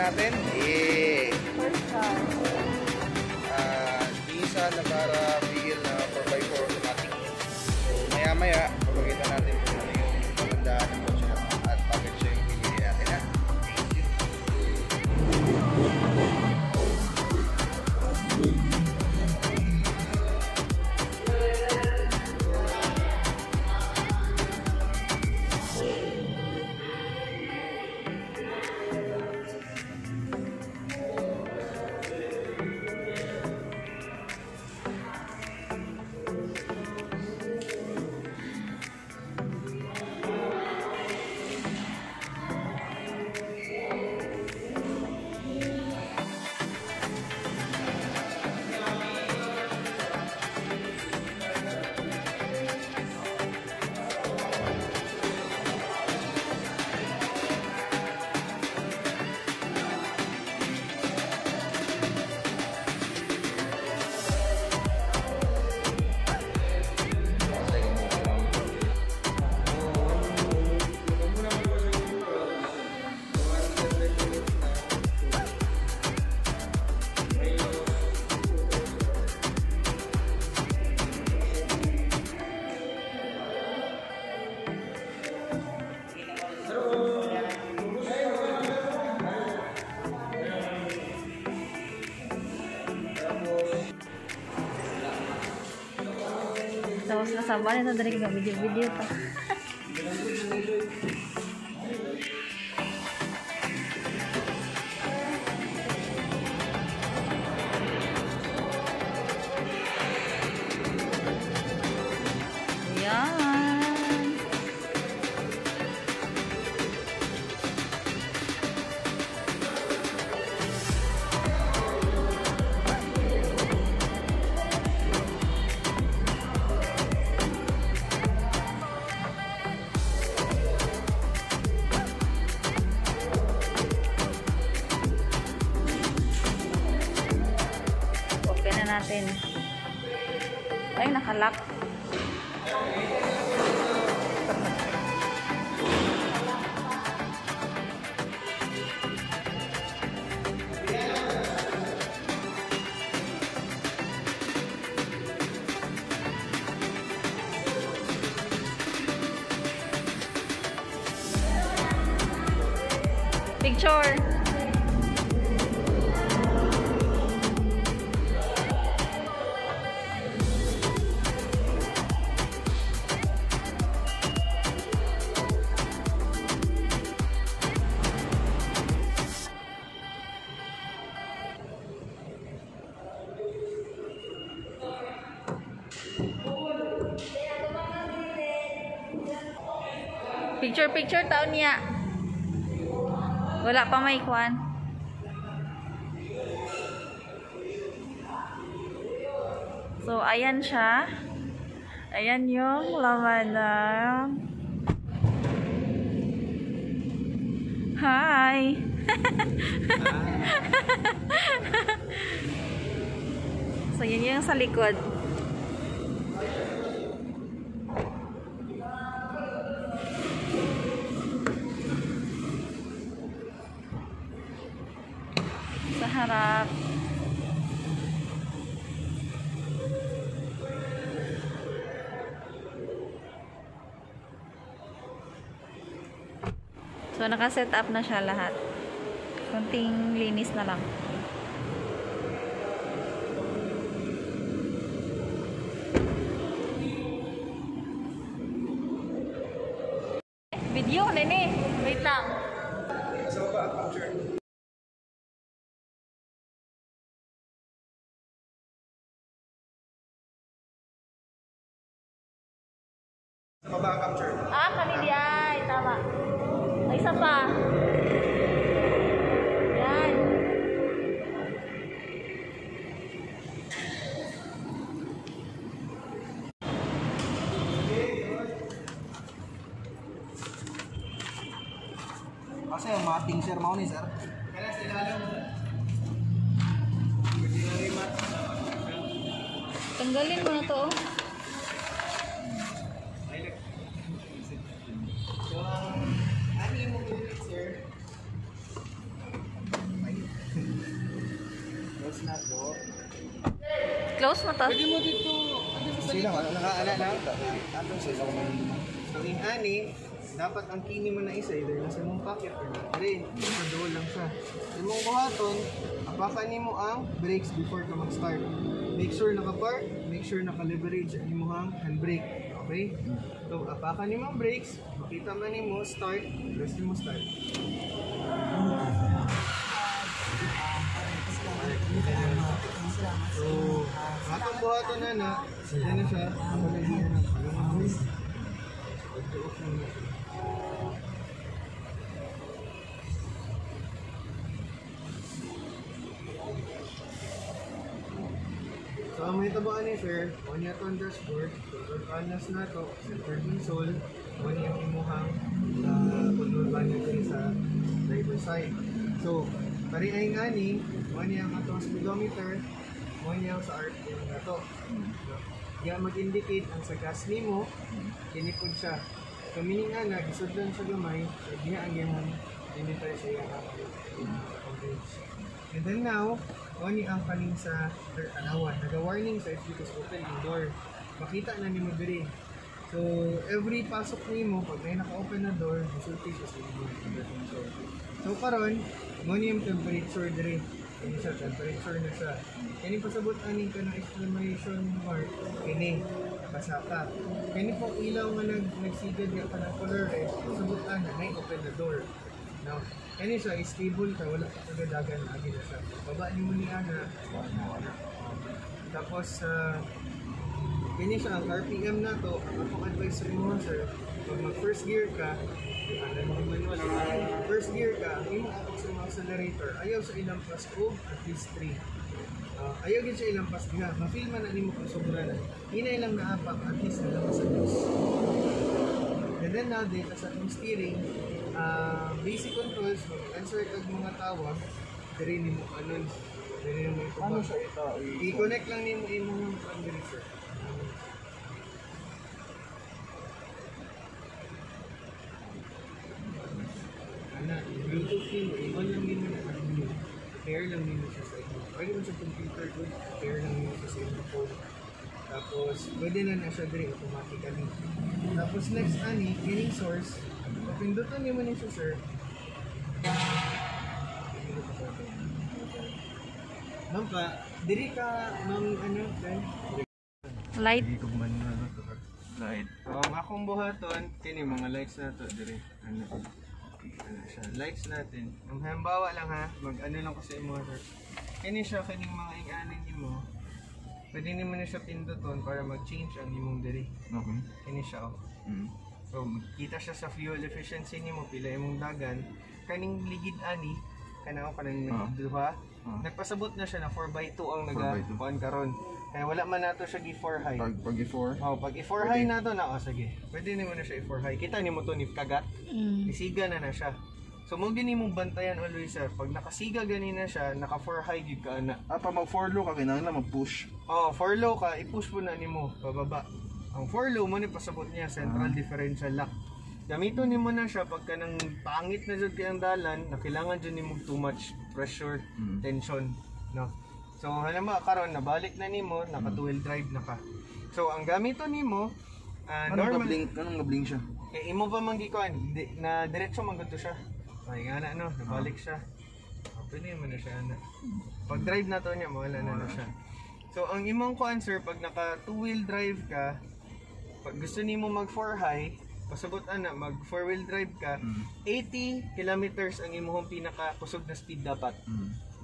natin. First car. Nissan Navara VL na 4x4 automatic. Maya-maya, papagita natin kung ano yung magandaan ng kotse at bakit siya yung pinili natin ha. Thank you. Tapos kasama nito dari ka video-video pa. Yan. Open na natin. Ay, nakalock. Picture. Picture taon niya. Wala pa may kwan. So ayan siya. Ayan yung laman ng hi. So yun yung sa likod. Sa harap. So naka-set up na siya lahat. Konting linis na lang. Video, nene. Wait lang. Sa baba, capture. Sa baba, capture. Kani di ay. Tama. May isa pa. Yan. Kasi yung mating ceremony, sir. Kaya sa ilalim. Tanggalin mo na to. So, ano yung mo sir? na to. Close mo to. Pwede mo dito. Sila, ano lang? Ano sila kung So, in ani, dapat ang kini mo na isa, either nasa mong pocket or not. Rin, sa doon lang siya. Yung mong buhaton, apakan mo ang brakes before ka mag-start. Make sure naka-park, make sure naka-leverage ang imong handbrake. Okay? So, apakan mo ang brakes, makita man mo, start, press mo start. So, atong buhaton na, yan na siya, ako na siya na. So, ang may tabaan ni sir, one niya to ang dashboard, control panels na to, center console, one yung imuhang control panel din sa driver side. So, pari ay nga ni, one yung atong speedometer, one yung sa RPM na to. Kaya mag-indicate ang sa gas nimo, kinipod siya. So, meaning nga na, gisudlan sa gamay, so diya ang gamon, limiter sa iya coverage. And then now, one ang kaning sa anawan. Naga-warning sa if because open yung door. Makita na ni mo diri. So, every pasok nimo pag may naka-open na door, resulti siya sa inyo. So, karon, mo yung temperature diri. Kini siya, temperature na siya. Kini pasabot aning ka ng exclamation mark, kini, kasaka. Kini po ilaw nga nagsigad nga ka ng color red, pasabot na may open the door. Now, kani siya, stable ka, wala ka kagadagan na agi na siya. Baba ni mo ni ana. Tapos, kini siya, ang RPM na to, ang akong advice sa inyo sir, pag mag first gear ka, first gear ka, yung atok sa mga accelerator, ayaw sa ilang plus o at least 3. Ayaw din sa ilang plus nga, ma-feel man na mo kung sobra na. Hinay lang naapak, at least na lang sa dos. And then now, dito sa atong steering, basic controls, mag-answer kag mga tawag, diri ni mo kanon, diri mo ito. Ano siya ito? I-connect lang ni mo imong condenser. Bluetooth nimo, i-on lang nimo na pair lang nimo siya sa inyo. Pwede mo sa computer ko, pair lang nimo siya sa inyo phone. Tapos, pwede na siya diri automatically. Tapos next ani, kining source, kung pindutan nimo ni siya sir, ma'am pa, diri ka, ma'am, ano, friend? Light. Light. Akong buhaton, kini mga lights na to, diri. Ano siya, lights natin. Ang halimbawa lang ha, mag-ano lang kasi mo sir. Kini siya, kining mga ing-anin mo. Pwede naman na siya pinduton para mag-change ang imong diri. Okay. Kini siya, oh. So, kita siya sa fuel efficiency nimo, pila imong dagan. Kaning ligid ani, kanang kanang nagduha. Nagpasabot na siya na 4x2 ang nagakuan karon. Kaya wala man nato siya gi-4 high. Pag i-4? Pag i-4 high na to na, sige. Pwede nimo na siya i-4 high. Kita nimo to ni kagat. Isiga na siya. So mo gini mong bantayan always sir. Pag nakasiga gani na siya, naka 4 high gid ka na. Pa mag-4 low ka, kinahanglan mag-push. 4 low ka, i-push mo na nimo pababa. Ang 4 low mo ni pasabot niya central differential lock. Gamiton nimo na siya pagka nang pangit na jud kay ang dalan, na kailangan jud nimo too much pressure, tension, no. So halimbawa karon nabalik na nimo, naka 2-wheel drive na ka. So ang gamiton nimo normal Anong na-blink siya? imo pa man gikuan, na diretso man gudto siya. Ay nga na no, nabalik siya. Pwede mo na siya na. Pag drive na to niya, mawala na siya. So ang imong kuan sir, pag naka 2-wheel drive ka, pag gusto nimo mag 4 high, pasabot ana mag 4-wheel drive ka, 80 kilometers ang imong pinaka kusog na speed dapat.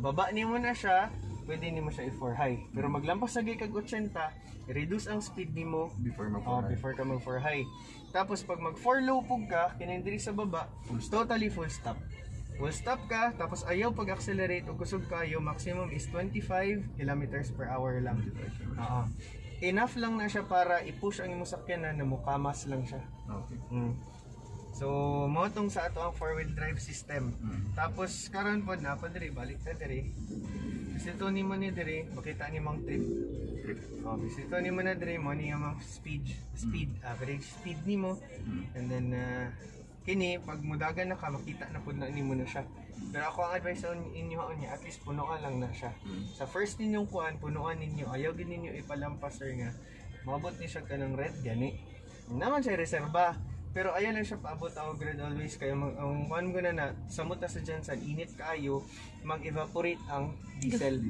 Baba nimo na siya, pwede nimo siya i-4 high. Pero maglampas sa kag 80, i-reduce ang speed nimo Before mag 4 high. before ka mag 4 high. Tapos pag mag 4 low pug ka, kinindiri sa baba, totally full stop. Full stop ka, tapos ayaw pag-accelerate o kusog kayo, maximum is 25 kilometers per hour lang. Enough lang na siya para i-push ang imong sakyanan na mukamas lang siya. Okay. So, mo tong sa ato ang 4-wheel drive system. Tapos karon pod na pa diri, balik sa diri. Bisito nimo ni diri, makita ni mang trip. Bisito nimo na diri mo ni ang speed, average speed nimo. And then kini pag mudagan na ka makita na pud na nimo na siya. Pero ako ang advice sa inyo niya, at least punuan lang na siya. Sa first ninyong kuan, punuan ninyo. Ayaw gid ninyo ipalampas sir nga. Maabot ni siya kanang red gani. Naman siya reserba. Pero ayaw lang siya paabot ang red always kaya ang kuan ko na samot na sa dyan sa init kaayo mag-evaporate ang diesel.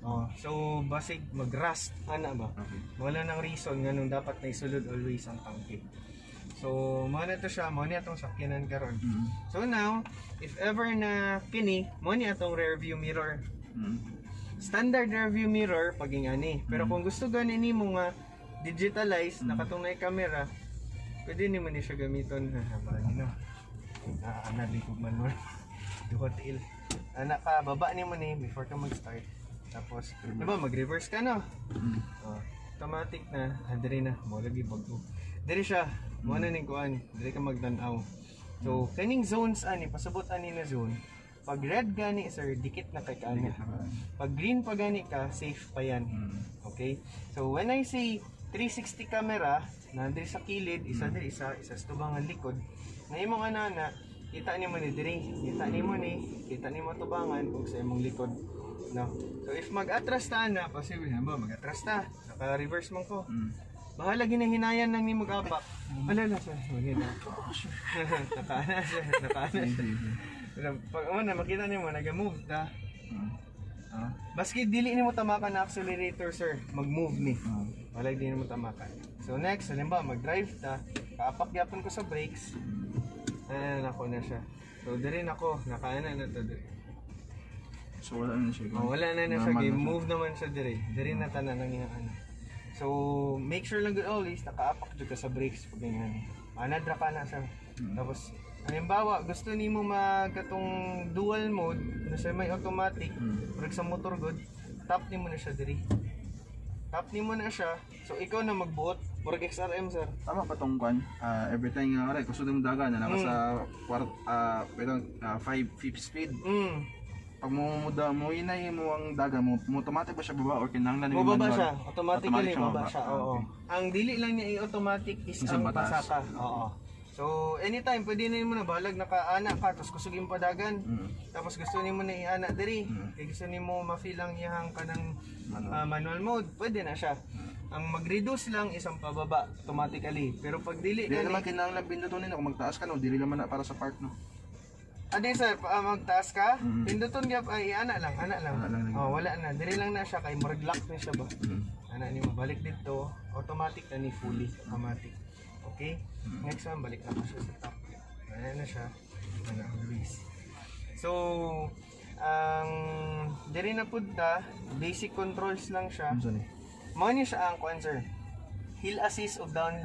Oh, so basig mag-rust ana ba. Wala nang reason nganong dapat na isulod always ang tangke. So, mo na to siya, mo niya itong sakyanan karon. So now, if ever na kini, mo niya itong rear view mirror. Standard rear view mirror, paging ani. Pero kung gusto ganin mo nga digitalize, nakatunay camera, pwede naman niya siya gamiton. Hahabaan nyo. Nalikog man mo. Hotel. Anak ka, baba ni mo ni before ka mag-start. Tapos, diba, mag-reverse ka na. Automatic na, andari na, mo lagi bago. Dari siya, mo na ning kuan, dari ka magtanaw. So, kaning zones ani, pasabot ani na zone. Pag red gani sir, dikit na kay kaana. Pag green pa gani ka, safe pa yan. Okay? So, when I say 360 camera, nandiri sa kilid, isa diri isa sa tubangan likod. Na imong anana, kita nimo ni diri, kita nimo tubangan ug sa imong likod. No. So if mag-atras ta na, posible ba mag-atras ta, naka-reverse man ko. Bahala ginahinayan nang nimo gapak. Alala siya, magina. Nakaana siya. Pero pag na makita nimo naga-move ta. Baski dili nimo tamakan na accelerator sir, mag-move ni. Wala din nimo tamakan. So next, halimbawa mag-drive ta, kaapak yapon ko sa brakes. Nako na siya. So diri nako, nakaana na to diri. So wala na siya. Wala na siya, move naman siya diri. Diri na tanan ang iyang ano. So make sure lang good always nakaapak jud ka sa brakes pag ganyan. Manadra ka na siya. Tapos halimbawa gusto nimo magkatong dual mode na siya may automatic, pero sa motor good, tap nimo na siya diri. Tap nimo na siya. So ikaw na magbuot for XRM sir. Tama pa tong kwan. Every time nga aray kusog mo daga na naka sa fifth speed. Pag mo inay mo ang daga mo, automatic ba siya baba or kinahanglan ni manual? Baba siya, automatically baba siya. Oo. Ang dili lang niya i-automatic is ang pasaka. Oo. So anytime pwede na mo na balag nakaana ka tapos kusugin padagan. Tapos gusto nimo na iana diri. Kay gusto nimo ma-feel ang iyang kanang manual mode, pwede na siya. Ang mag-reduce lang isang pababa automatically. Pero pag dili naman kinahanglan pinduton nila kung magtaas ka no, dili naman na para sa park no. Adi sir, magtaas ka, pinduton gyap ay ana lang. Oh, wala na. Dili lang na siya kay murag lock na siya ba. Ana ni mabalik dito, automatic na ni fully automatic. Okay? Next one, balik na siya sa top. Ayan na siya. Release. So, ang diri na punta, basic controls lang siya. Mao ni siya ang answer. Hill assist of down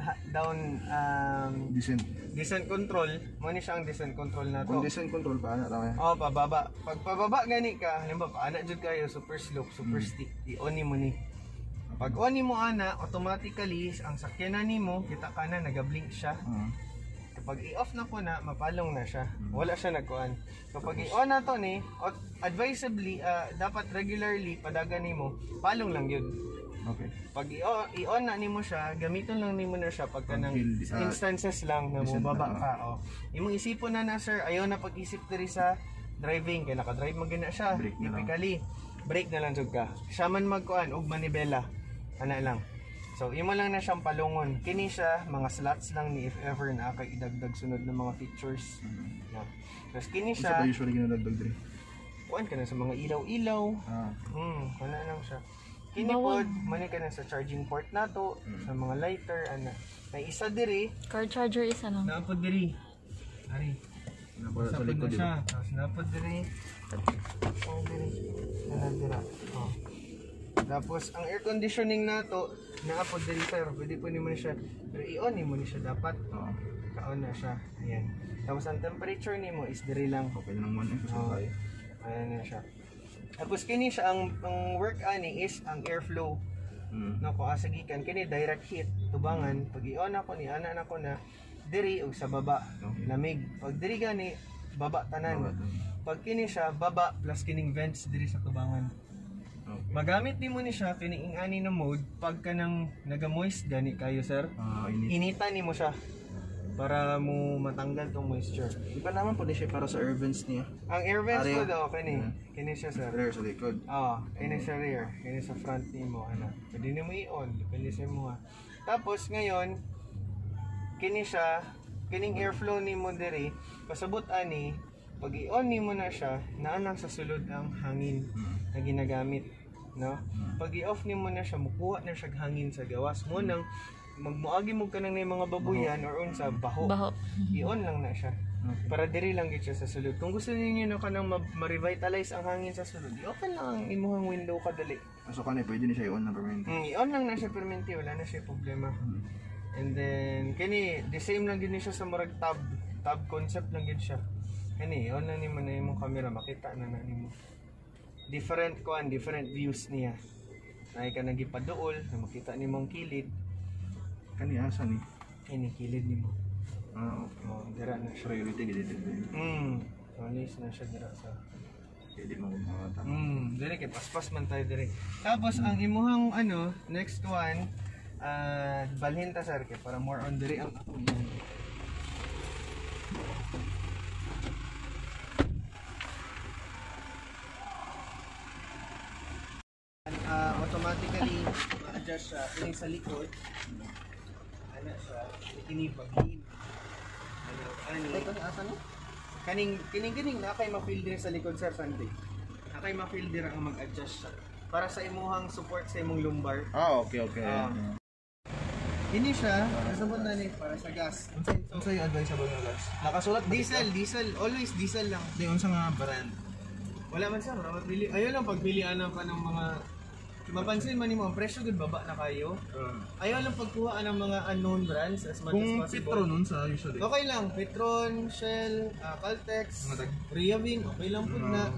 descent control. Mao ni siya ang descent control na to. Kung descent control pa ana ra. Oh, pababa. Pag pababa gani ka, halimbawa paana jud kayo super slope, super steep. I-on ni mo ni. Pag on ni mo ana, automatically ang sakyanan nimo kita kana nagablink siya. Pag i-off na ko na, mapalong na siya. Wala siya nagkuan. So pag i-on na to ni, advisably dapat regularly padagan nimo, palong lang yun. Okay. Pag i-on na nimo siya, gamiton lang nimo na siya pagka ng instances lang na mababa ka. Imong isipon na sir, ayaw na pag-isip diri sa driving kay naka-drive man gina siya. Typically, brake na lang jud ka. Siya man magkuan og manibela. Ana lang. So imo lang na siyang palungon. Kini siya mga slots lang ni if ever na kay idagdag sunod na mga features. Tapos kini siya. Sa usually ginadagdag diri. Kuan ka na sa mga ilaw-ilaw. Wala lang siya. Kini pod mani ka na sa charging port nato, sa mga lighter ana. May isa diri, Car charger is ano? napod diri. Ari. Napod sa Napod likod na siya. Tapos napod diri. Oh, diri. Dira. Oh. Tapos ang air conditioning nato, naapod diri sir. Pwede po nimo ni siya. Pero i-on nimo ni siya dapat. Ka-on na siya. Ayan. Tapos ang temperature nimo is diri lang. Okay nang 1 so tayo. Ayan na siya. Tapos kini siya ang work ani is ang airflow. No ko asagikan kini direct heat tubangan pag i-on ako ni ana nako na diri og sa baba lamig. Pag diri gani baba tanan. Pag kini siya baba plus kining vents diri sa tubangan. Magamit nimo ni siya kining ani na mode pag kanang naga-moist gani kayo sir. Initan nimo siya. para mo matanggal tong moisture. Di ba naman pwede siya para sa air vents niya? Ang air vents Area. ko daw, kini siya sir. Rear sa likod. Ini sa rear, ini sa front nimo ana. Pwede nimo i-on, depende sa imo ha. Tapos ngayon, kining airflow nimo diri, pasabot ani, pag i-on nimo na siya, naanang sa sulod ang hangin na ginagamit, no? Pag i-off nimo na siya, mukuha na siya hangin sa gawas mo nang magmuagi mo ka nang mga babuyan or unsa baho. Baho. I-on lang na siya. Para diri lang gid siya sa sulod. Kung gusto niyo na kanang ma-revitalize ang hangin sa sulod, i-open lang ang imuhang window kadali. So kanay pwede ni siya i-on na permanent. I-on lang na siya permanente, wala na siya problema. And then kani the same lang gid ni siya sa murag tab concept lang gid siya. Kani on lang nimo na imong camera makita na nimo. Different views niya. Nay ka nagipaduol, na makita nimong kilid. Kani asa ni? Kini kilid nimo. Okay. Dira na siya. Priority gid dito. Alis na siya dira sa. Pwede mo mga Dire kay paspas man tayo dire. Tapos ang imuhang next one, balhin ta sir kay para more on dire ang ako yan. Automatically ma-adjust siya kini sa likod. Ana siya, kini paghin. Kining na kay ma-feel din sa likod sir Sunday. Na kay ma-feel din ang mag-adjust siya para sa imuhang support sa imong lumbar. Okay. Ini siya, kasabot na ni para sa gas. Unsa yung advisable nga gas? Nakasulat diesel, always diesel lang. Di unsa nga brand? Wala man siya, wala pili. Ayaw lang pagpilian ka ng mga mapansin man nimo ang presyo gud baba na kayo. Ayaw lang pagkuha ng mga unknown brands as much as Kung possible. Petron nun sa usually. Okay lang, Petron, Shell, Caltex, Riavin, okay lang po na.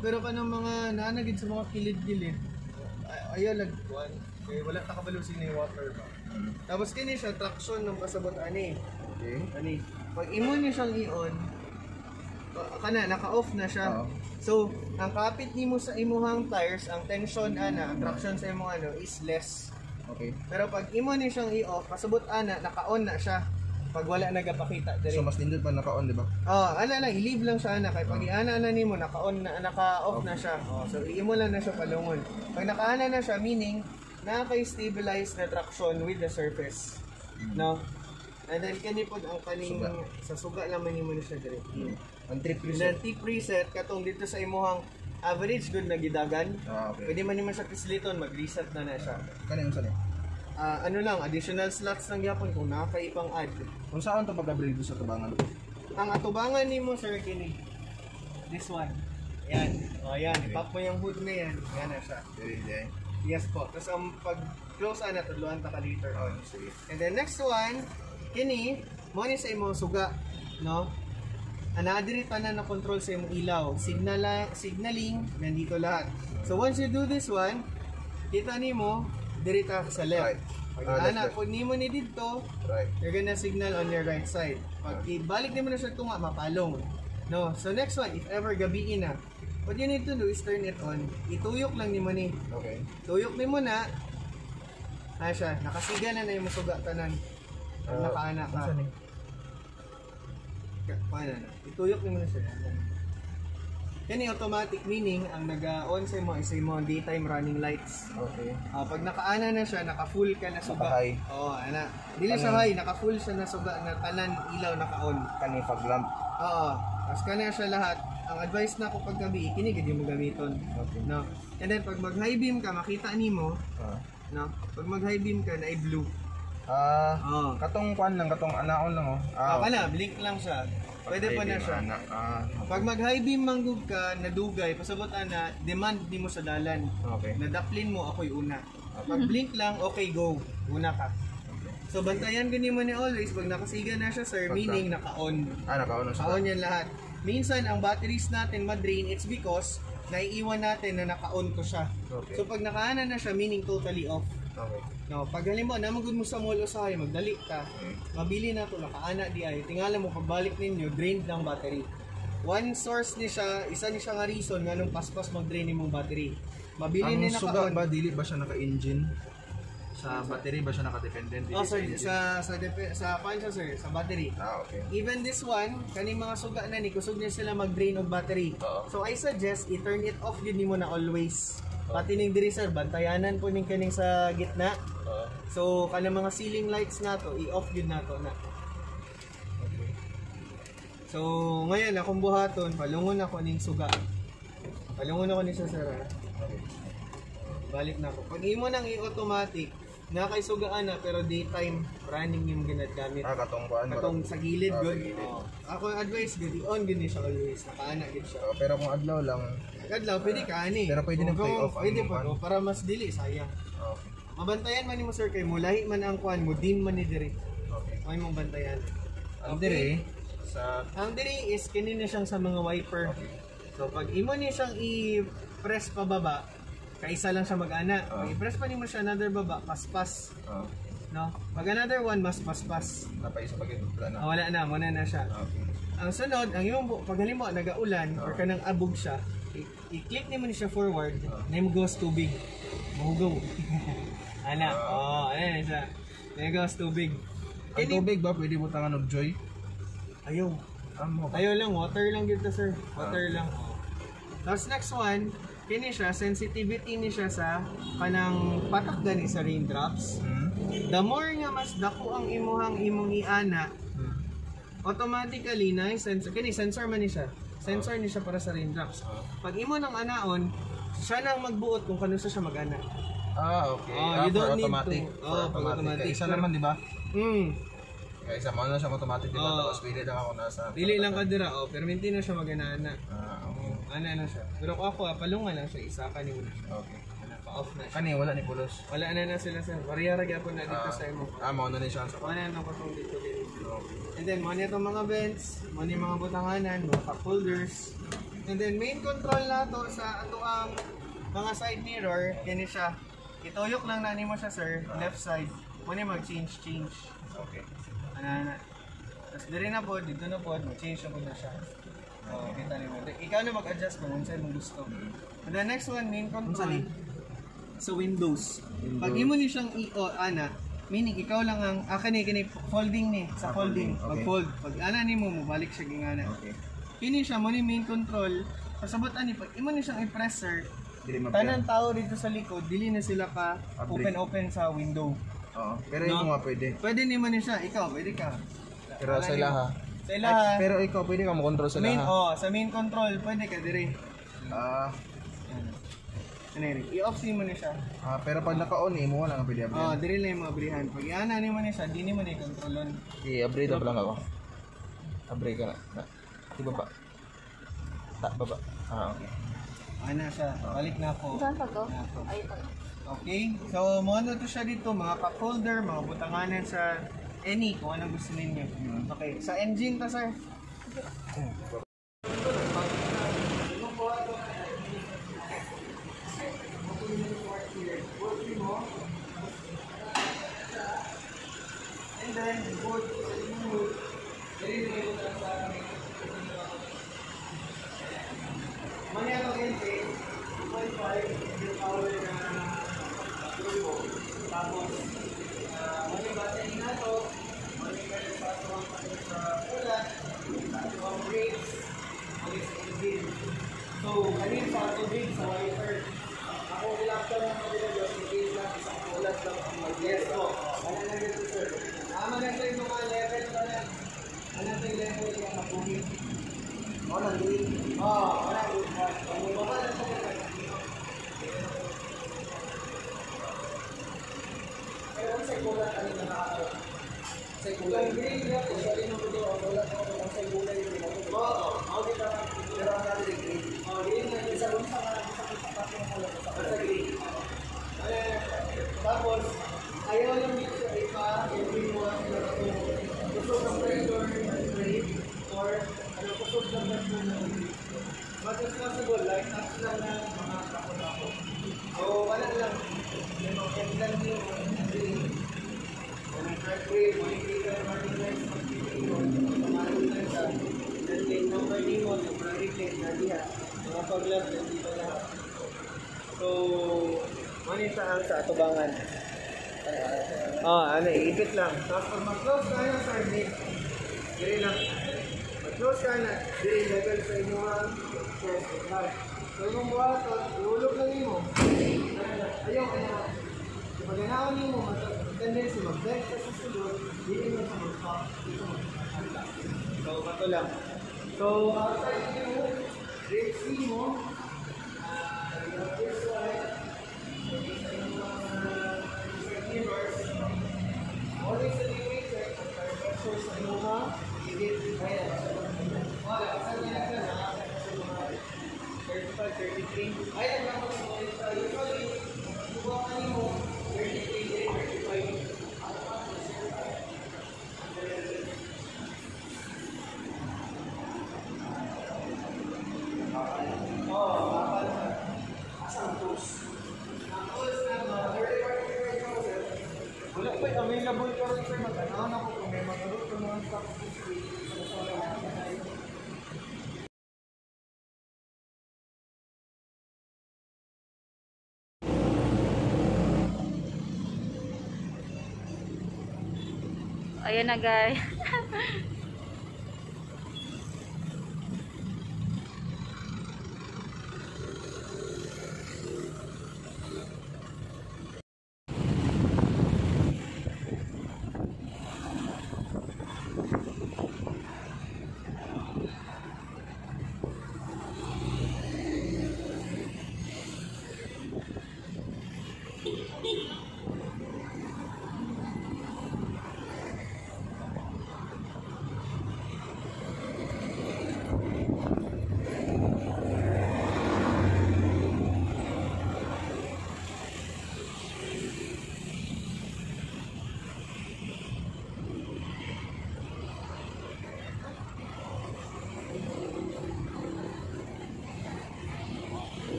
Pero kanang mga naanagid sa mga kilid-kilid, ayaw lang kuan. Kaya wala nakabalusin na yung water ba. Tapos kini siya traction ng kasabot ani. Okay. Ani, pag imo niyo siyang i-on, naka-off na siya. So, ang kapit nimo sa imuhang tires, ang tension ang traction sa imong is less. Okay. Pero pag imo ni siyang i-off, pasabot naka-on na siya. Pag wala nagapakita diri. So mas nindot pa naka-on, di ba? Lang, i-leave lang siya kay pag i-ana nimo naka-on na, naka-off na siya. So i-imo lang na siya palungon. Pag naka-ana na siya, meaning nakaka-stabilize na traction with the surface. No? And then kani pod ang kaning sa suga lang man nimo na siya diri. Ang trip Then tip preset katong dito sa imuhang average good na gidagan. Okay. Pwede man nimo siya pisliton, mag-reset na siya. Kani unsa ni? Additional slots lang gyapon kung nakaipang add. Kung saan to pag-upgrade sa tabangan? Ang atubangan nimo sir kini. This one. Yan. Yan, ipap mo yung hood na yan. Yan na siya. Very. Yes po. Tapos ang pag-close tudloan ta ka later on. Sige. And then next one, kini mo ni sa imong suga, no? Anadiri tanan na control sa imong ilaw. Signaling nandito lahat. So once you do this one, kita nimo diri ta sa left. Right. Pag pag nimo ni dito, Right. you're gonna signal on your right side. Pag ibalik nimo na siya tunga, mapalong. No, so next one, if ever gabi na, what you need to do is turn it on. Ituyok lang nimo ni. Okay. Tuyok nimo na. Siya, nakasiga na yung suga tanan. Pag nakaana ka. Paano na? Ituyok nimo na siya. Yan yung automatic, meaning ang nag-on sa mo is yung daytime running lights. Okay. Pag nakaana na siya, naka-full ka na suga. Naka-high. Ana. Dili sa high, naka-full siya na suga na tanan ilaw naka-on. Kani pag-lamp. Tapos kanya siya lahat. Ang advice na ko pag gabi, kinig mo gamiton. Okay. No. And then pag mag-high beam ka, makita nimo, no. Pag mag-high beam ka na blue. Katong kwan lang, katong anaon lang Kana, blink lang siya. Pwede pa na siya. Pag mag-high beam manggug ka, nadugay, pasabot na demand nimo sa dalan. Okay. Nadaplin mo, ako'y una. Pag blink lang, okay, go. Una ka. So bantayan gani mo ni always pag nakasiga na siya sir, meaning naka-on. Naka-on na siya. Naka-on yan lahat. Minsan ang batteries natin ma-drain, it's because naiiwan natin na naka-on ko siya. Okay. So pag naka-ana na siya, meaning totally off. Okay. No, pag halimbawa namagud mo sa mall usahay, magdali ka. Mabili na to, naka-ana di ay. Tingala mo pagbalik ninyo, drained lang battery. One source ni siya, isa ni siya nga reason nga nung paspas mag-drain imong battery. Mabili ni Ang suga naka-on. ba, dili ba siya naka-engine? Sa battery ba siya nakadependent? Oh, sir, sa kuan siya, sir, sa battery. Okay. Even this one, kaning mga suga na ni kusog niya sila mag-drain og battery. So I suggest i-turn it off yun nimo na always. Pati ning diri sir, bantayanan po ning kaning sa gitna. So kanang mga ceiling lights nato, i-off yun nato na. So ngayon akong buhaton, palungon ako ning suga. Palungon ako ni sa sir. Balik na ako. Pag imo nang i-automatic, na kay sugaan na pero daytime running yung ginagamit. Katong kuan. Katong sa gilid good. Ako advice good on gid ni siya always nakaana gid siya. Pero kung adlaw lang, Adlaw pwede ka ani. Pero pwede nang play off ang Pwede imong pa kuan. para mas dili sayang. okay. Mabantayan man nimo sir kay mo lahi man ang kuan mo dim man ni diri. Okay. May mong bantayan. Ang dire sa Ang diri is kini na siyang sa mga wiper. So pag imo ni siyang i-press pababa, kaisa lang siya mag-ana. Pag i-press pa nimo siya another baba, paspas. No? Pag another one, mas paspas. napaisa pag ito na. Wala na, muna na siya. Okay. Ang sunod, ang iyong pag halimbawa nagaulan or kanang abog siya, i-click nimo ni siya forward, name goes tubig. Mahugaw. Ana, ano na siya. Name goes tubig. Ang tubig ba pwede mo tangan og joy? Ayaw. Amo. Ayaw lang, water lang dito sir. Water lang. Tapos next one, kini siya, sensitivity ni siya sa kanang patak gani sa raindrops. The more nga mas dako ang imong iana, automatically na sensor, kini sensor man ni siya. Sensor ni siya para sa raindrops. Pag imo nang anaon, siya nang magbuot kung kano siya mag-ana. Okay. You don't need automatic. to. Pag automatic. Isa naman, di ba? Kaya Isa mo na siya automatic, di ba? Tapos pili lang ako nasa... Dili lang kadira, perminti na siya mag-ana. okay. Ana na siya. Pero ako, palungan lang siya, isa kanimo na siya. Okay. Pa-off na siya. Kani, wala ni Pulos. Wala na sila sir. Parihara gyapon na dito sa imo. Mauna ni siya sa... Wala na patong dito din. And then, mo itong mga vents, mo ni mga butanganan, mga cup holders. And then, main control na to sa ato ang mga side mirror, kini siya. Ituyok lang na mo siya sir, left side. Mo ni mag-change. Okay. Ana. Tapos diri na po, dito na po, mag-change na po na siya. Kita niyo. Ikaw na mag-adjust kung saan mo gusto. And the next one, main control. Sa Windows. Pag imo ni siyang ana, meaning ikaw lang ang kani folding ni sa folding. Okay. Mag-fold. Pag ana nimo mo balik siya gingana. Okay. Kini siya mo ni main control. Pasabot ani pag imo ni siyang i-press sir, Dili tanan tao dito sa likod, dili na sila ka open sa window. Pero yung mga pwede. Pwede nimo ni siya, ikaw pwede ka. Pero sa ilaha. Sa ilaha. Pero ikaw pwede ka mo-control sa Main, ilaha. sa main control, pwede ka dire. Ano yun? I-off mo na siya. Pero pag naka-on mo wala nga pwede upgrade. Dire lang yung mga abrihan. Pag i-ana mo na siya, di mo na i-controlon. I-upgrade na pa lang ako. Upgrade ka na. Di baba. Baba. Okay. Ana siya. Balik na ako. Saan pa to? Ay, ito. Okay? So, mono to siya dito. Mga cup holder, mga butanganan sa any kung anong gusto ninyo. Okay. Sa engine to, sir. And then, board sa inyo. Manya ang engine, 2.5 yung power na turbo. Tapos, manya battery na to, manya kayo sa ulan, ang brakes, manya sa engine. So, kanina sa tubig, sa wiper, ako ilapta ng kabila doon, hindi lang isang ulat lang ang mag-yes ko. Ano na dito sir? Naman na sir yung mga level pa na. Ano na yung level yung mabuhin? Wala din. Wala din. Pag bumaba na siya na pero ang say gulat ano na nakakaroon? Say gulat. Ang green niya, kung siya rin ang gulo, ang gulat ako ang say gulat yung pinag-gulat. Ako din na pero ang natin yung green. Green na isa kung sa mga sa green. Tapos, ayaw lang dito sa ipa, yung mo ang kusog ng pressure, or kusog ng pressure ng but it's possible, like, touch lang na mga kapon-kapon. So, wala lang. Mag-endlan din yung green. Kung may track green, monitor, marking lights, mag-marking lights, then lane number ni mo, yung primary plate na diya. Mga pag-left, dito lahat. So, manita ang sa atubangan. Ano, iipit lang. Tapos pag mag-close ka na, sir, diri lang. Mag-close ka na, diri level sa inyo ang chest. So yung buhaton, iulog lang mo. Ayaw. So pag ganaon mo, tendency mag-bend sa susunod, dili mo sa mag-pop. So, bato lang. So, outside nyo, ribs mo, this side, always sa liwit, sir, pressure sa luha, higit, ayan. Wala, saan nila ka na, 35, 33. Ayan lang ako sa usually, subukan mo, 33, 35. Wala pa available ka rin sir, mag-anahan ako kung may mag-arot ka mga stock this week. Ayan na guys.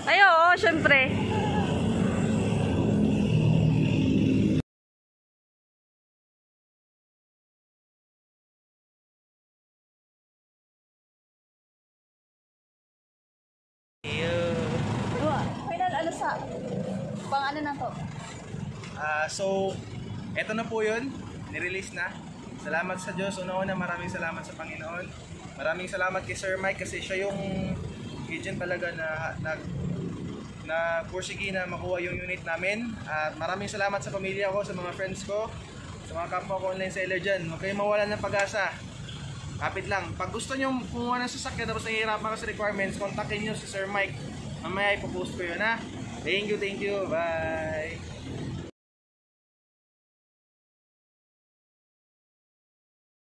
Ay, oo, syempre. Final ano sa pang ano na to? So, eto na po yun. Nirelease na. Salamat sa Diyos. Una-una, maraming salamat sa Panginoon. Maraming salamat kay Sir Mike kasi siya yung agent talaga na pursige na makuha yung unit namin. At maraming salamat sa pamilya ko, sa mga friends ko, sa mga kapwa ko online seller dyan. Huwag kayong mawalan ng pag-asa. Kapit lang. Pag gusto nyo kumuha ng sasakyan tapos nahihirapan ka sa requirements, kontakin nyo si Sir Mike. Mamaya ipopost ko yun ha. Thank you. Bye!